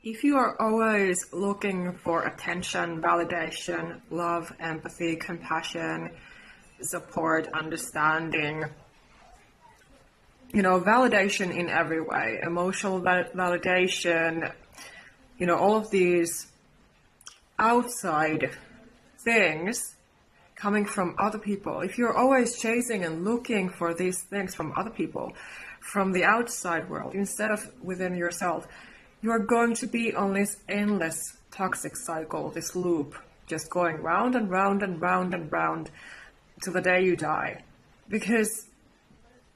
If you are always looking for attention, validation, love, empathy, compassion, support, understanding, validation in every way, emotional validation, all of these outside things coming from other people. If you're always chasing and looking for these things from other people, from the outside world, instead of within yourself, you are going to be on this endless toxic cycle, this loop, just going round and round and round and round to the day you die. Because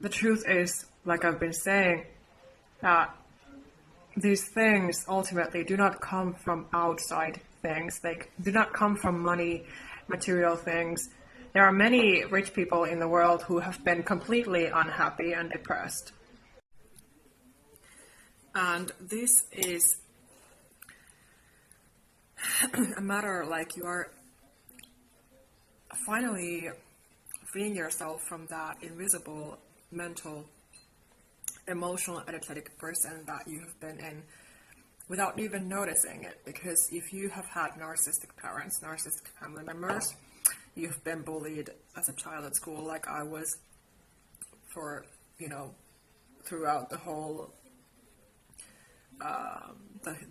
the truth is, like I've been saying, that these things ultimately do not come from outside things. They do not come from money, material things. There are many rich people in the world who have been completely unhappy and depressed. And this is a matter like you are finally freeing yourself from that invisible mental, emotional, energetic person that you have been in without even noticing it. Because if you have had narcissistic parents, narcissistic family members, you've been bullied as a child at school like I was for, throughout the whole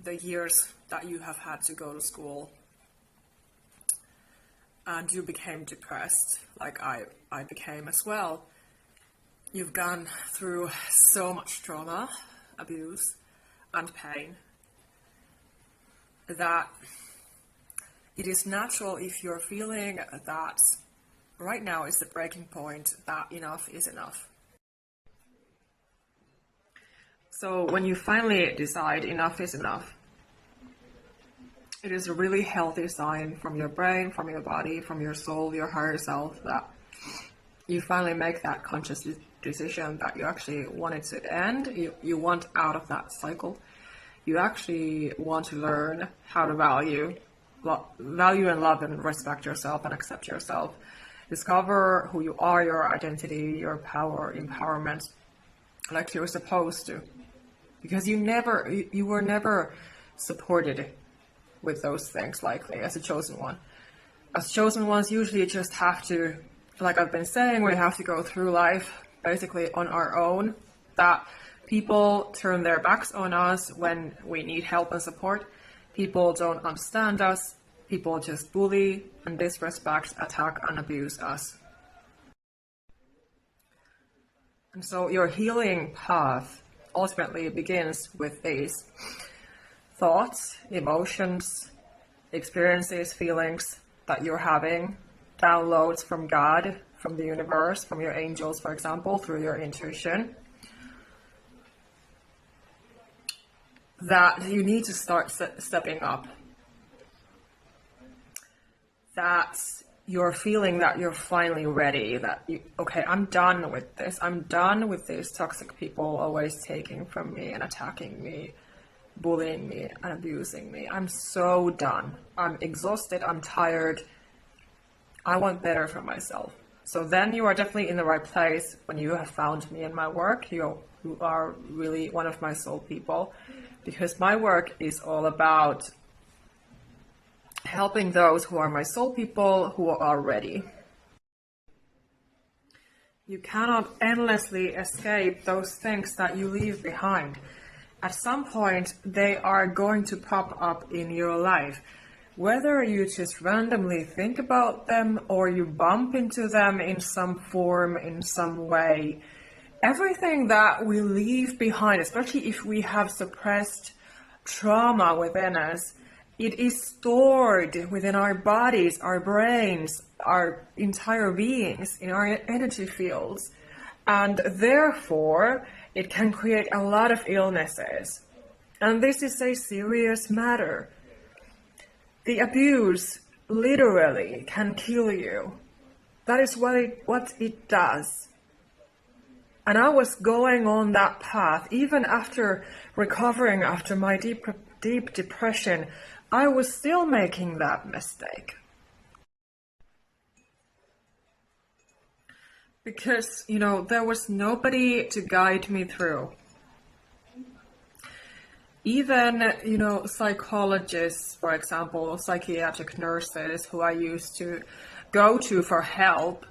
the years that you have had to go to school, and you became depressed like I became as well. You've gone through so much trauma, abuse, and pain that it is natural, if you're feeling that right now is the breaking point, that enough is enough. So when you finally decide enough is enough, it is a really healthy sign from your brain, from your body, from your soul, your higher self, that you finally make that conscious decision that you actually want it to end. You want out of that cycle. You actually want to learn how to value and love and respect yourself and accept yourself. Discover who you are, your identity, your power, empowerment, like you're supposed to. Because you were never supported with those things, likely, as a chosen one. As chosen ones, usually just have to, like I've been saying, we have to go through life basically on our own. That people turn their backs on us when we need help and support. People don't understand us. People just bully and disrespect, attack, and abuse us. And so your healing path ultimately begins with these thoughts, emotions, experiences, feelings that you're having, downloads from God, from the universe, from your angels, for example, through your intuition, that you need to start stepping up. That you're feeling that you're finally ready, that okay, I'm done with this. I'm done with these toxic people always taking from me and attacking me, bullying me and abusing me. I'm so done. I'm exhausted. I'm tired. I want better for myself. So then you are definitely in the right place when you have found me and my work. You are really one of my soul people, because my work is all about helping those who are my soul people who are ready. You cannot endlessly escape those things that you leave behind. At some point, they are going to pop up in your life. Whether you just randomly think about them or you bump into them in some form, in some way, everything that we leave behind, especially if we have suppressed trauma within us, it is stored within our bodies, our brains, our entire beings, in our energy fields. And therefore, it can create a lot of illnesses. And this is a serious matter. The abuse literally can kill you. That is what it does. And I was going on that path, even after recovering after my deep depression. I was still making that mistake. Because, there was nobody to guide me through. Even, psychologists, for example, psychiatric nurses who I used to go to for help,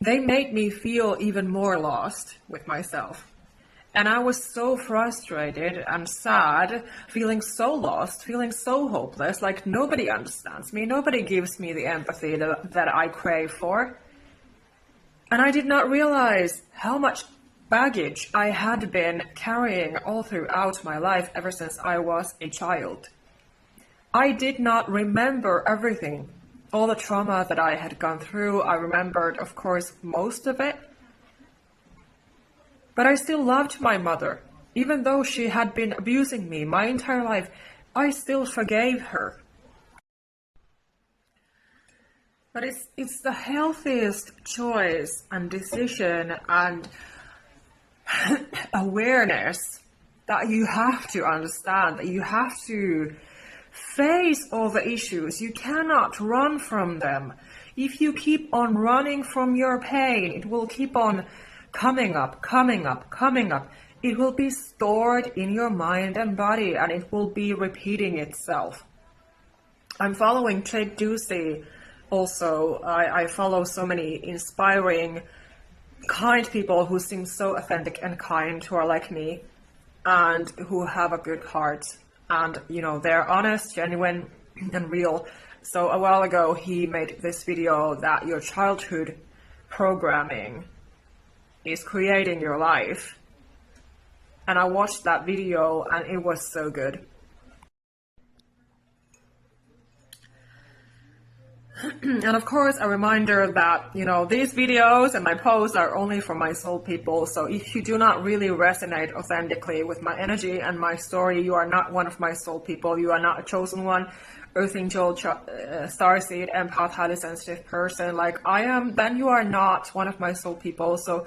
they made me feel even more lost with myself. And I was so frustrated and sad, feeling so lost, feeling so hopeless, like nobody understands me, nobody gives me the empathy that I crave for. And I did not realize how much baggage I had been carrying all throughout my life ever since I was a child. I did not remember everything, all the trauma that I had gone through. I remembered, of course, most of it. But I still loved my mother. Even though she had been abusing me my entire life, I still forgave her. But it's the healthiest choice and decision and awareness that you have to understand, that you have to face all the issues. You cannot run from them. If you keep on running from your pain, it will keep on coming up. It will be stored in your mind and body, and it will be repeating itself. I'm following Jake Ducey also. I follow so many inspiring, kind people who seem so authentic and kind, who are like me, and who have a good heart. And, they're honest, genuine, and real. So a while ago, he made this video that your childhood programming is creating your life. And I watched that video and it was so good. And of course, a reminder that, these videos and my posts are only for my soul people. So if you do not really resonate authentically with my energy and my story, you are not one of my soul people. You are not a chosen one, Earth Angel, Starseed, empath, highly sensitive person like I am, then you are not one of my soul people. So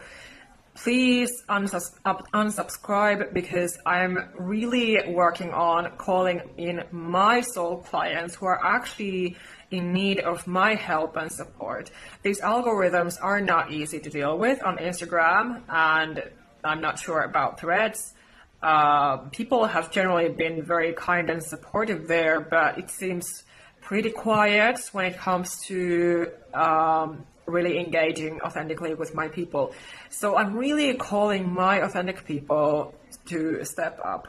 please unsubscribe, because I'm really working on calling in my soul clients who are actually in need of my help and support. These algorithms are not easy to deal with on Instagram, and I'm not sure about Threads. People have generally been very kind and supportive there, but it seems pretty quiet when it comes to really engaging authentically with my people. So I'm really calling my authentic people to step up.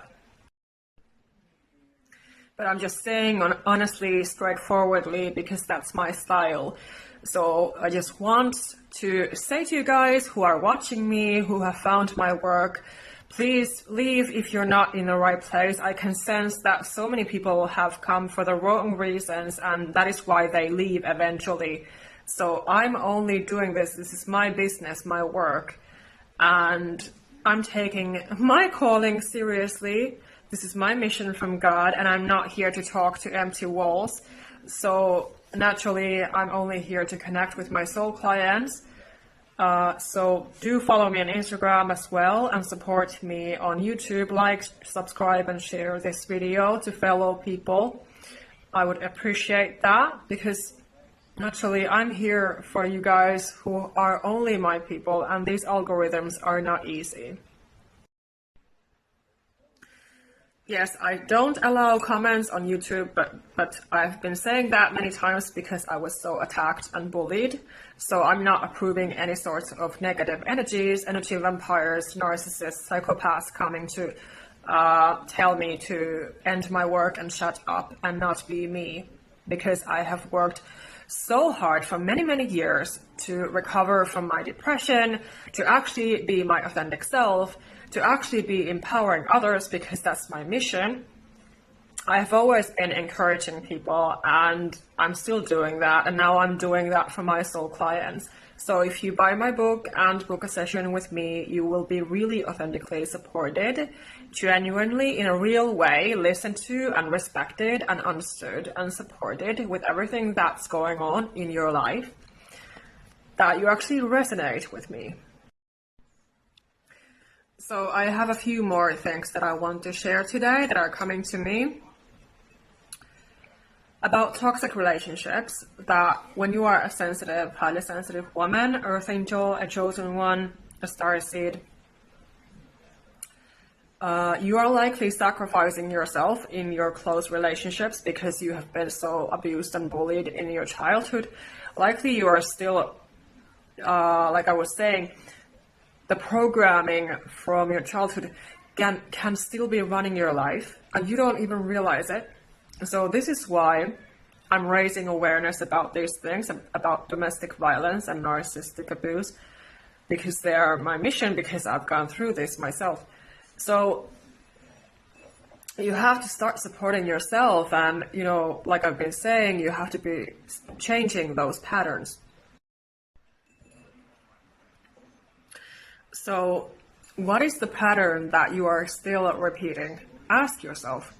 But I'm just saying honestly, straightforwardly, because that's my style. So I just want to say to you guys who are watching me, who have found my work, please leave if you're not in the right place. I can sense that so many people have come for the wrong reasons, and that is why they leave eventually. So I'm only doing this. This is my business, my work, and I'm taking my calling seriously. This is my mission from God, and I'm not here to talk to empty walls. So naturally, I'm only here to connect with my soul clients. So do follow me on Instagram as well, and support me on YouTube. Like, subscribe, and share this video to fellow people. I would appreciate that, because naturally I'm here for you guys who are only my people, and these algorithms are not easy. Yes, I don't allow comments on YouTube, but I've been saying that many times because I was so attacked and bullied. So I'm not approving any sorts of negative energies, energy vampires, narcissists, psychopaths coming to tell me to end my work and shut up and not be me, because I have worked so hard for many, many years to recover from my depression, to actually be my authentic self, to actually be empowering others, because that's my mission. I've always been encouraging people, and I'm still doing that, and now I'm doing that for my soul clients. So if you buy my book and book a session with me, you will be really authentically supported, genuinely, in a real way, listened to and respected and understood and supported with everything that's going on in your life, that you actually resonate with me. So I have a few more things that I want to share today that are coming to me about toxic relationships, that when you are a sensitive, highly sensitive woman, Earth Angel, a chosen one, a starseed, You are likely sacrificing yourself in your close relationships because you have been so abused and bullied in your childhood. Likely you are still, like I was saying, the programming from your childhood can still be running your life and you don't even realize it. So this is why I'm raising awareness about these things, about domestic violence and narcissistic abuse, because they are my mission, because I've gone through this myself. So you have to start supporting yourself, and like I've been saying, you have to be changing those patterns. So what is the pattern that you are still repeating? Ask yourself.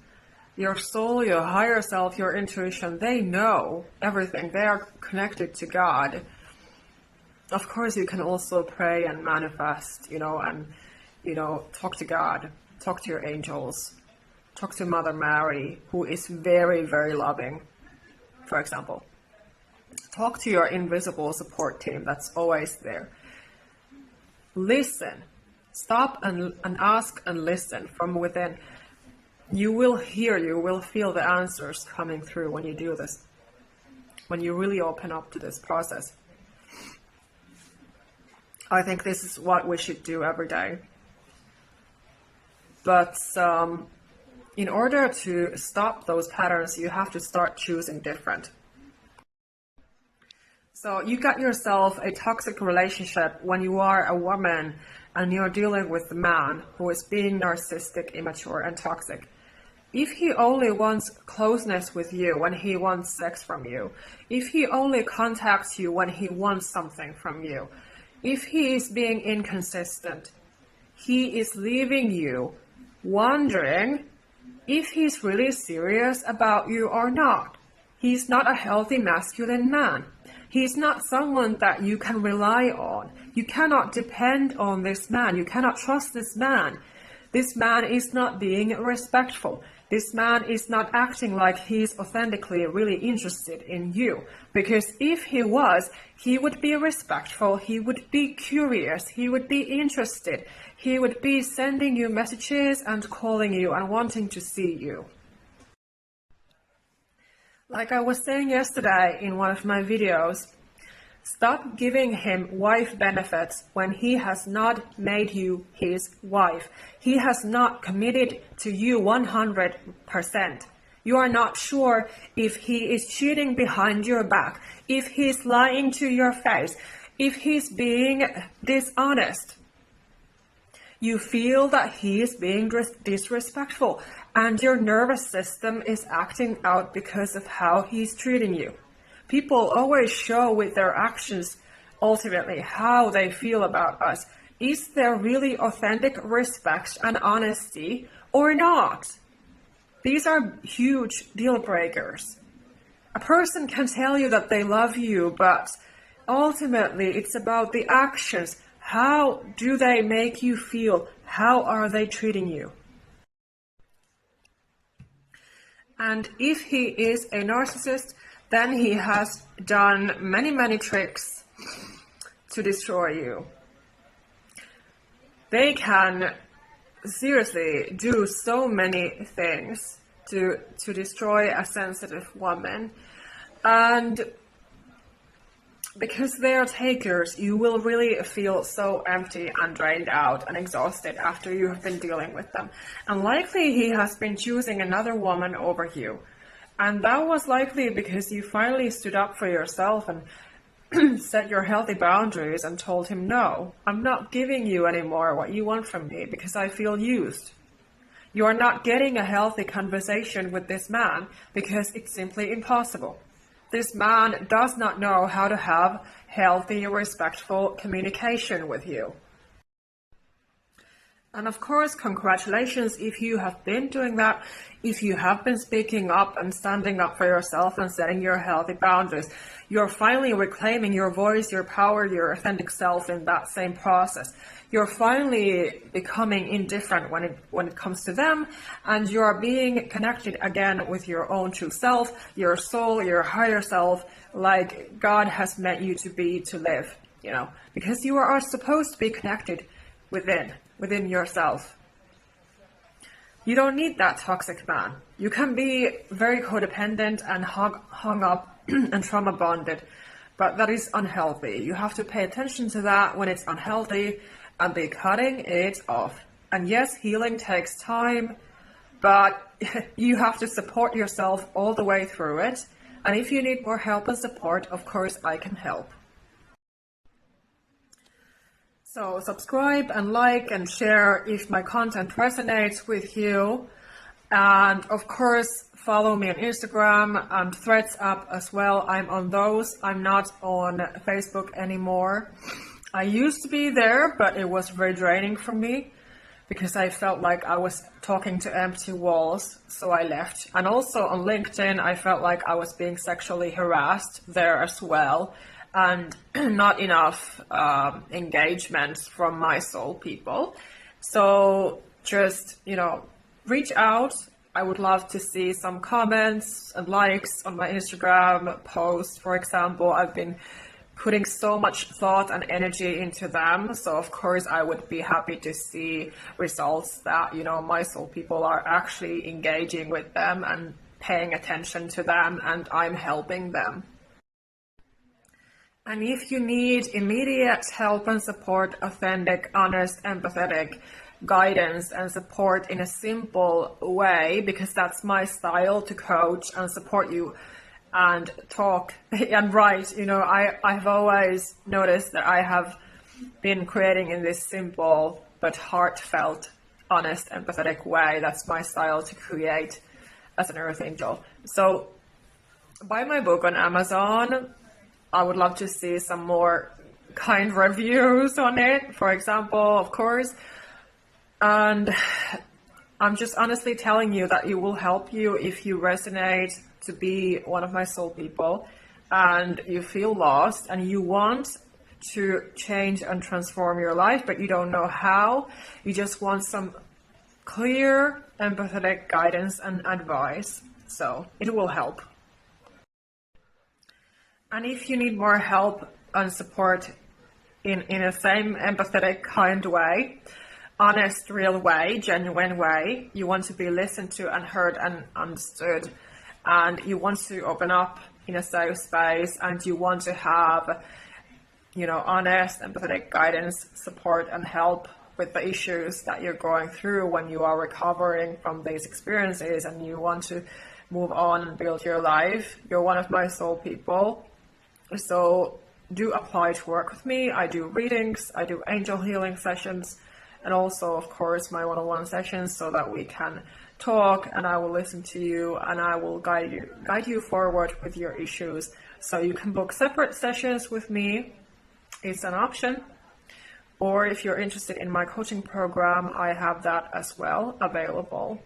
Your soul, your higher self, your intuition, they know everything. They are connected to God. Of course, you can also pray and manifest, and talk to God, talk to your angels, talk to Mother Mary, who is very, very loving, for example. Talk to your invisible support team that's always there. Listen. Stop and ask and listen from within. You will hear, you will feel the answers coming through when you do this, when you really open up to this process. I think this is what we should do every day. But in order to stop those patterns, you have to start choosing different. So you got yourself a toxic relationship when you are a woman and you're dealing with a man who is being narcissistic, immature, and toxic. If he only wants closeness with you when he wants sex from you, if he only contacts you when he wants something from you, if he is being inconsistent, he is leaving you wondering if he's really serious about you or not. He's not a healthy masculine man. He's not someone that you can rely on. You cannot depend on this man. You cannot trust this man. This man is not being respectful. This man is not acting like he's authentically really interested in you. Because if he was, he would be respectful, he would be curious, he would be interested, he would be sending you messages and calling you and wanting to see you. Like I was saying yesterday in one of my videos, stop giving him wife benefits when he has not made you his wife. He has not committed to you 100%. You are not sure if he is cheating behind your back, if he's lying to your face, if he's being dishonest. You feel that he is being disrespectful and your nervous system is acting out because of how he's treating you. People always show with their actions ultimately how they feel about us. Is there really authentic respect and honesty or not? These are huge deal breakers. A person can tell you that they love you, but ultimately it's about the actions. How do they make you feel? How are they treating you? And if he is a narcissist, then he has done many, many tricks to destroy you. They can seriously do so many things to destroy a sensitive woman. And because they are takers, you will really feel so empty and drained out and exhausted after you have been dealing with them. And likely he has been choosing another woman over you. And that was likely because you finally stood up for yourself and set your healthy boundaries and told him, no, I'm not giving you anymore what you want from me because I feel used. You are not getting a healthy conversation with this man because it's simply impossible. This man does not know how to have healthy, respectful communication with you. And of course, congratulations if you have been doing that, if you have been speaking up and standing up for yourself and setting your healthy boundaries. You're finally reclaiming your voice, your power, your authentic self in that same process. You're finally becoming indifferent when it comes to them, and you are being connected again with your own true self, your soul, your higher self, like God has meant you to be, to live, because you are supposed to be connected within yourself. You don't need that toxic man. You can be very codependent and hung up and trauma bonded, but that is unhealthy. You have to pay attention to that when it's unhealthy and be cutting it off. And yes, healing takes time, but you have to support yourself all the way through it. And if you need more help and support, of course, I can help. So subscribe and like and share if my content resonates with you. And of course, follow me on Instagram and Threads app as well. I'm on those. I'm not on Facebook anymore. I used to be there, but it was very draining for me because I felt like I was talking to empty walls, so I left. And also on LinkedIn, I felt like I was being sexually harassed there as well, and not enough engagement from my soul people. So just, reach out. I would love to see some comments and likes on my Instagram post, for example. I've been putting so much thought and energy into them. So of course I would be happy to see results that, my soul people are actually engaging with them and paying attention to them, and I'm helping them. And if you need immediate help and support, authentic, honest, empathetic guidance and support in a simple way, because that's my style to coach and support you and talk and write. I've always noticed that I have been creating in this simple but heartfelt, honest, empathetic way. That's my style to create as an earth angel. So buy my book on Amazon. I would love to see some more kind reviews on it, for example, of course. And I'm just honestly telling you that it will help you if you resonate to be one of my soul people and you feel lost and you want to change and transform your life, but you don't know how. You just want some clear, empathetic guidance and advice. So it will help. And if you need more help and support in a same empathetic, kind way, honest, real way, genuine way, you want to be listened to and heard and understood, and you want to open up in a safe space, and you want to have, honest, empathetic guidance, support, and help with the issues that you're going through when you are recovering from these experiences and you want to move on and build your life, you're one of my soul people. So do apply to work with me. I do readings, I do angel healing sessions, and also, of course, my one-on-one sessions so that we can talk and I will listen to you and I will guide you forward with your issues. So you can book separate sessions with me. It's an option. Or if you're interested in my coaching program, I have that as well available.